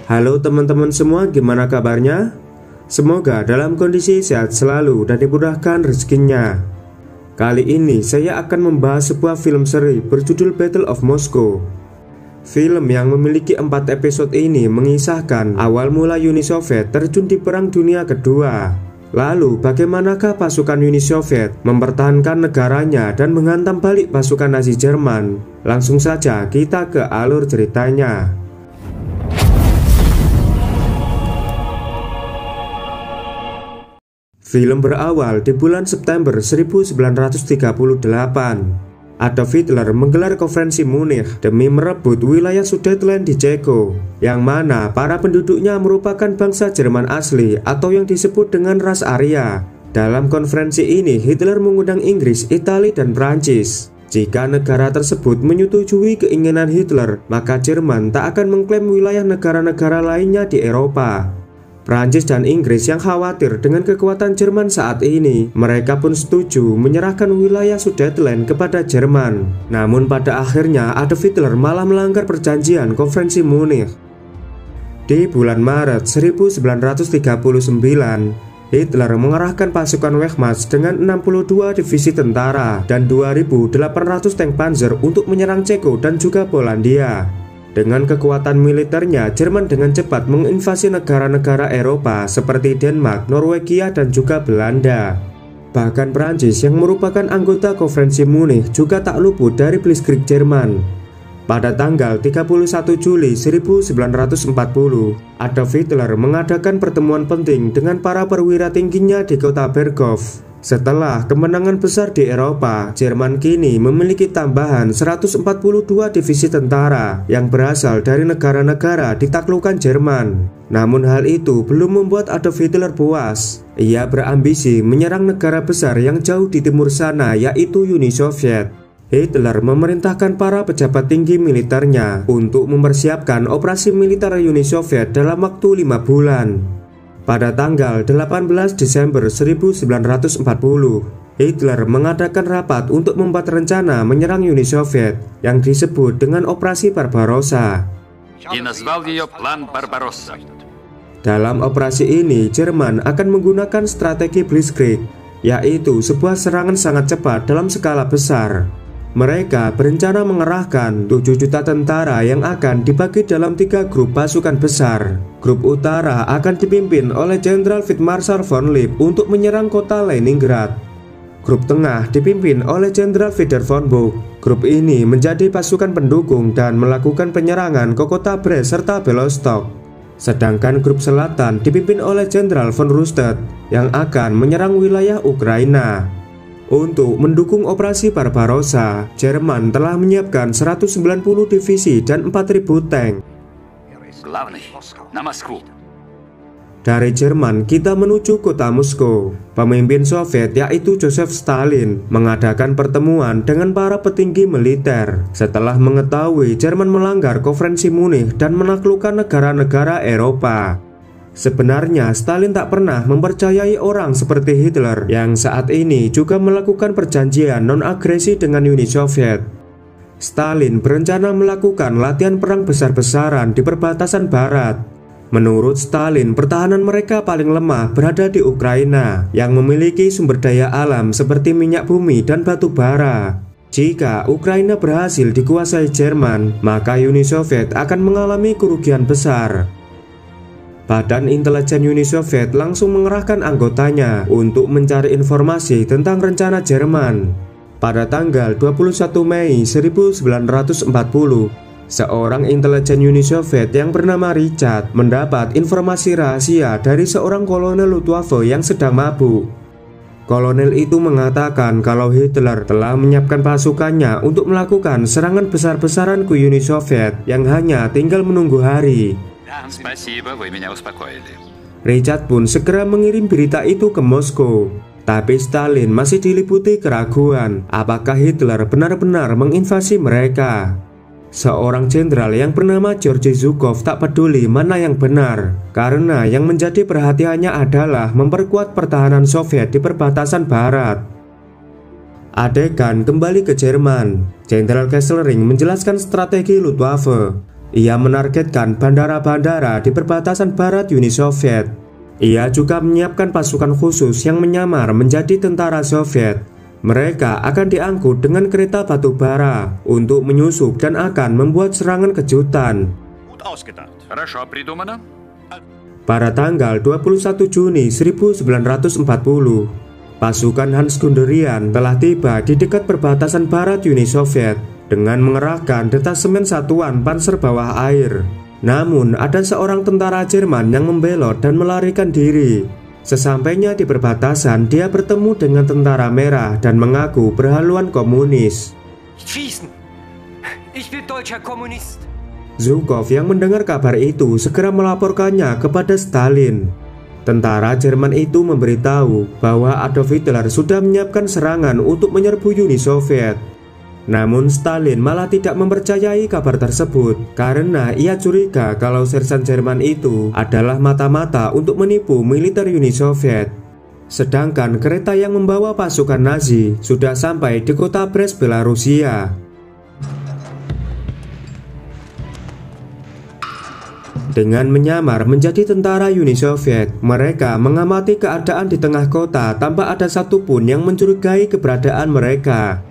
Halo teman-teman semua, gimana kabarnya? Semoga dalam kondisi sehat selalu dan dimudahkan rezekinya. Kali ini saya akan membahas sebuah film seri berjudul Battle of Moscow. Film yang memiliki 4 episode ini mengisahkan awal mula Uni Soviet terjun di Perang Dunia Kedua. Lalu bagaimanakah pasukan Uni Soviet mempertahankan negaranya dan menghantam balik pasukan Nazi Jerman? Langsung saja kita ke alur ceritanya. Film berawal di bulan September 1938. Adolf Hitler menggelar konferensi Munich demi merebut wilayah Sudetenland di Ceko, yang mana para penduduknya merupakan bangsa Jerman asli atau yang disebut dengan ras Arya. Dalam konferensi ini Hitler mengundang Inggris, Italia, dan Prancis. Jika negara tersebut menyetujui keinginan Hitler, maka Jerman tak akan mengklaim wilayah negara-negara lainnya di Eropa. Prancis dan Inggris yang khawatir dengan kekuatan Jerman saat ini, mereka pun setuju menyerahkan wilayah Sudetenland kepada Jerman. Namun pada akhirnya Adolf Hitler malah melanggar perjanjian konferensi Munich. Di bulan Maret 1939, Hitler mengerahkan pasukan Wehrmacht dengan 62 divisi tentara dan 2.800 tank Panzer untuk menyerang Ceko dan juga Polandia. Dengan kekuatan militernya, Jerman dengan cepat menginvasi negara-negara Eropa seperti Denmark, Norwegia, dan juga Belanda. Bahkan Prancis yang merupakan anggota konferensi Munich juga tak luput dari Blitzkrieg Jerman. Pada tanggal 31 Juli 1940, Adolf Hitler mengadakan pertemuan penting dengan para perwira tingginya di kota Berghof. Setelah kemenangan besar di Eropa, Jerman kini memiliki tambahan 142 divisi tentara yang berasal dari negara-negara ditaklukkan Jerman. Namun hal itu belum membuat Adolf Hitler puas. Ia berambisi menyerang negara besar yang jauh di timur sana, yaitu Uni Soviet. Hitler memerintahkan para pejabat tinggi militernya untuk mempersiapkan operasi militer Uni Soviet dalam waktu 5 bulan. Pada tanggal 18 Desember 1940, Hitler mengadakan rapat untuk membuat rencana menyerang Uni Soviet yang disebut dengan Operasi Barbarossa. Dalam operasi ini, Jerman akan menggunakan strategi Blitzkrieg, yaitu sebuah serangan sangat cepat dalam skala besar. Mereka berencana mengerahkan 7 juta tentara yang akan dibagi dalam 3 grup pasukan besar. Grup utara akan dipimpin oleh Jenderal Feldmarschall von Lip untuk menyerang kota Leningrad. Grup tengah dipimpin oleh Jenderal Feder von Bock. Grup ini menjadi pasukan pendukung dan melakukan penyerangan ke kota Brest serta Belostok. Sedangkan grup selatan dipimpin oleh Jenderal von Rundstedt yang akan menyerang wilayah Ukraina. Untuk mendukung operasi Barbarossa, Jerman telah menyiapkan 190 divisi dan 4.000 tank. Dari Jerman kita menuju kota Moskow. Pemimpin Soviet yaitu Joseph Stalin mengadakan pertemuan dengan para petinggi militer setelah mengetahui Jerman melanggar konferensi Munich dan menaklukkan negara-negara Eropa. Sebenarnya Stalin tak pernah mempercayai orang seperti Hitler yang saat ini juga melakukan perjanjian non-agresi dengan Uni Soviet. Stalin berencana melakukan latihan perang besar-besaran di perbatasan barat. Menurut Stalin, pertahanan mereka paling lemah berada di Ukraina yang memiliki sumber daya alam seperti minyak bumi dan batu bara. Jika Ukraina berhasil dikuasai Jerman, maka Uni Soviet akan mengalami kerugian besar. Badan Intelijen Uni Soviet langsung mengerahkan anggotanya untuk mencari informasi tentang rencana Jerman. Pada tanggal 21 Mei 1940, seorang intelijen Uni Soviet yang bernama Richard mendapat informasi rahasia dari seorang kolonel Luftwaffe yang sedang mabuk. Kolonel itu mengatakan kalau Hitler telah menyiapkan pasukannya untuk melakukan serangan besar-besaran ke Uni Soviet yang hanya tinggal menunggu hari. Richard pun segera mengirim berita itu ke Moskow. Tapi Stalin masih diliputi keraguan apakah Hitler benar-benar menginvasi mereka. Seorang jenderal yang bernama Georgy Zhukov tak peduli mana yang benar, karena yang menjadi perhatiannya adalah memperkuat pertahanan Soviet di perbatasan barat. Adegan kembali ke Jerman. Jenderal Kesselring menjelaskan strategi Luftwaffe. Ia menargetkan bandara-bandara di perbatasan barat Uni Soviet. Ia juga menyiapkan pasukan khusus yang menyamar menjadi tentara Soviet. Mereka akan diangkut dengan kereta batu bara untuk menyusup dan akan membuat serangan kejutan. Pada tanggal 21 Juni 1940, pasukan Hans Guderian telah tiba di dekat perbatasan barat Uni Soviet dengan mengerahkan detasemen satuan panser bawah air. Namun ada seorang tentara Jerman yang membelot dan melarikan diri. Sesampainya di perbatasan, dia bertemu dengan tentara merah dan mengaku berhaluan komunis. Zhukov yang mendengar kabar itu segera melaporkannya kepada Stalin. Tentara Jerman itu memberitahu bahwa Adolf Hitler sudah menyiapkan serangan untuk menyerbu Uni Soviet. Namun Stalin malah tidak mempercayai kabar tersebut karena ia curiga kalau sersan Jerman itu adalah mata-mata untuk menipu militer Uni Soviet. Sedangkan kereta yang membawa pasukan Nazi sudah sampai di kota Brest, Belarusia. Dengan menyamar menjadi tentara Uni Soviet, mereka mengamati keadaan di tengah kota tanpa ada satupun yang mencurigai keberadaan mereka.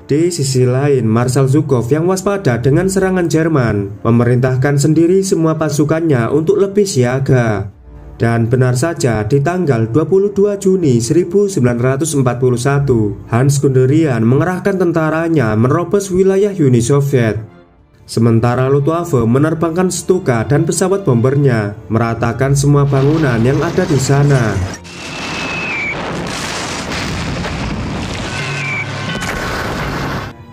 Di sisi lain, Marshal Zhukov yang waspada dengan serangan Jerman memerintahkan sendiri semua pasukannya untuk lebih siaga. Dan benar saja, di tanggal 22 Juni 1941, Hans Guderian mengerahkan tentaranya menerobos wilayah Uni Soviet. Sementara Luftwaffe menerbangkan Stuka dan pesawat bombernya, meratakan semua bangunan yang ada di sana.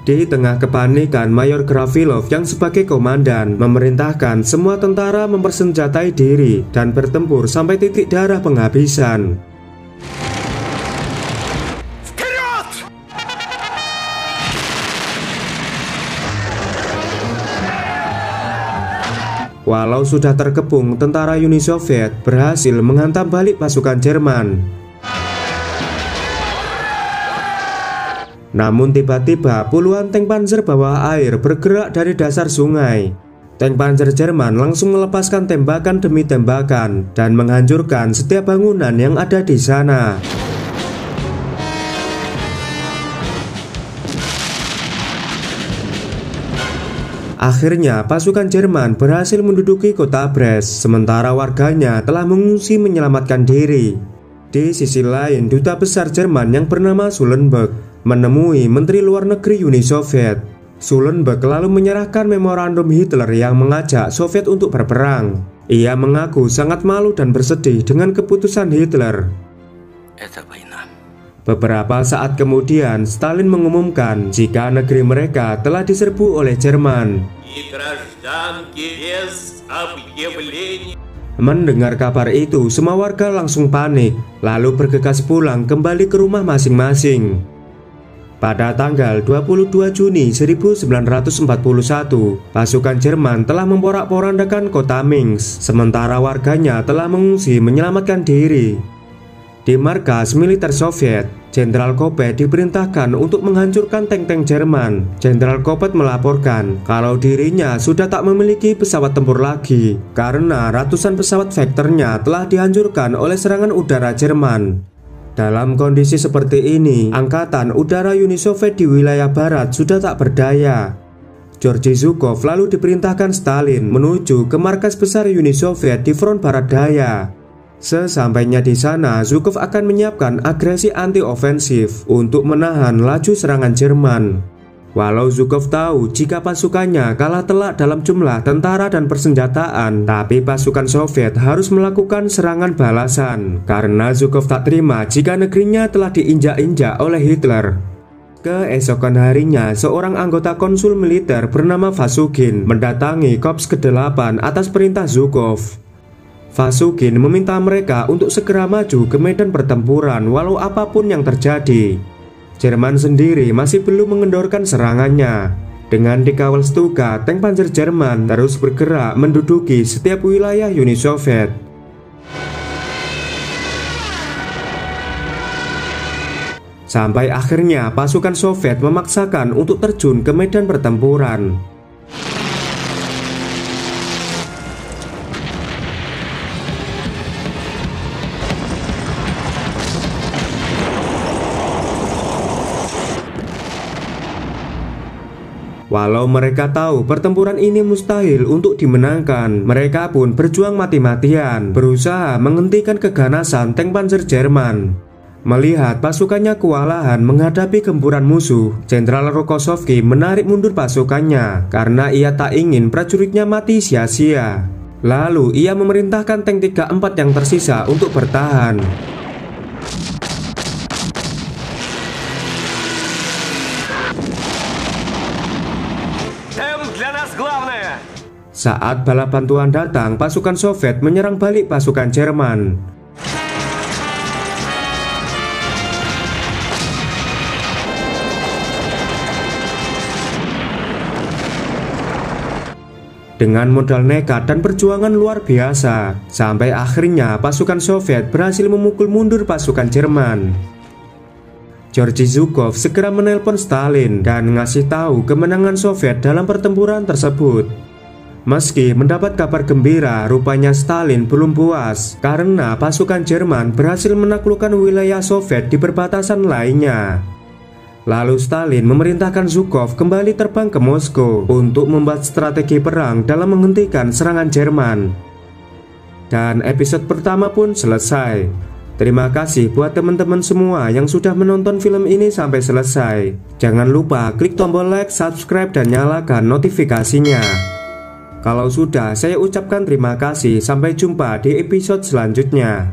Di tengah kepanikan, Mayor Gravilov yang sebagai komandan memerintahkan semua tentara mempersenjatai diri dan bertempur sampai titik darah penghabisan. Walau sudah terkepung, tentara Uni Soviet berhasil menghantam balik pasukan Jerman. Namun tiba-tiba puluhan tank panzer bawah air bergerak dari dasar sungai. Tank panzer Jerman langsung melepaskan tembakan demi tembakan dan menghancurkan setiap bangunan yang ada di sana. Akhirnya pasukan Jerman berhasil menduduki kota Brest, sementara warganya telah mengungsi menyelamatkan diri. Di sisi lain, duta besar Jerman yang bernama Schulenburg menemui Menteri Luar Negeri Uni Soviet. Schulenburg lalu menyerahkan memorandum Hitler yang mengajak Soviet untuk berperang. Ia mengaku sangat malu dan bersedih dengan keputusan Hitler. Beberapa saat kemudian, Stalin mengumumkan jika negeri mereka telah diserbu oleh Jerman. Mendengar kabar itu, semua warga langsung panik, lalu bergegas pulang kembali ke rumah masing-masing. Pada tanggal 22 Juni 1941, pasukan Jerman telah memporak-porandakan kota Minsk, sementara warganya telah mengungsi menyelamatkan diri. Di markas militer Soviet, Jenderal Kopet diperintahkan untuk menghancurkan tank-tank Jerman. Jenderal Kopet melaporkan kalau dirinya sudah tak memiliki pesawat tempur lagi karena ratusan pesawat Vektornya telah dihancurkan oleh serangan udara Jerman. Dalam kondisi seperti ini, angkatan udara Uni Soviet di wilayah barat sudah tak berdaya. Georgy Zhukov lalu diperintahkan Stalin menuju ke markas besar Uni Soviet di front barat daya. Sesampainya di sana, Zhukov akan menyiapkan agresi anti-ofensif untuk menahan laju serangan Jerman. Walau Zhukov tahu jika pasukannya kalah telak dalam jumlah tentara dan persenjataan, tapi pasukan Soviet harus melakukan serangan balasan karena Zhukov tak terima jika negerinya telah diinjak-injak oleh Hitler. Keesokan harinya, seorang anggota konsul militer bernama Vasugin mendatangi Korps ke-8 atas perintah Zhukov. Vasugin meminta mereka untuk segera maju ke medan pertempuran walau apapun yang terjadi. Jerman sendiri masih belum mengendorkan serangannya. Dengan dikawal Stuka, tank panzer Jerman terus bergerak menduduki setiap wilayah Uni Soviet. Sampai akhirnya pasukan Soviet memaksakan untuk terjun ke medan pertempuran. Walau mereka tahu pertempuran ini mustahil untuk dimenangkan, mereka pun berjuang mati-matian, berusaha menghentikan keganasan tank Panzer Jerman. Melihat pasukannya kewalahan menghadapi gempuran musuh, Jenderal Rokossovski menarik mundur pasukannya karena ia tak ingin prajuritnya mati sia-sia. Lalu ia memerintahkan tank 34 yang tersisa untuk bertahan. Saat bala bantuan datang, pasukan Soviet menyerang balik pasukan Jerman. Dengan modal nekat dan perjuangan luar biasa, sampai akhirnya pasukan Soviet berhasil memukul mundur pasukan Jerman. Georgy Zhukov segera menelpon Stalin dan ngasih tahu kemenangan Soviet dalam pertempuran tersebut. Meski mendapat kabar gembira, rupanya Stalin belum puas karena pasukan Jerman berhasil menaklukkan wilayah Soviet di perbatasan lainnya. Lalu Stalin memerintahkan Zhukov kembali terbang ke Moskow untuk membuat strategi perang dalam menghentikan serangan Jerman. Dan episode pertama pun selesai. Terima kasih buat teman-teman semua yang sudah menonton film ini sampai selesai. Jangan lupa klik tombol like, subscribe, dan nyalakan notifikasinya. Kalau sudah, saya ucapkan terima kasih. Sampai jumpa di episode selanjutnya.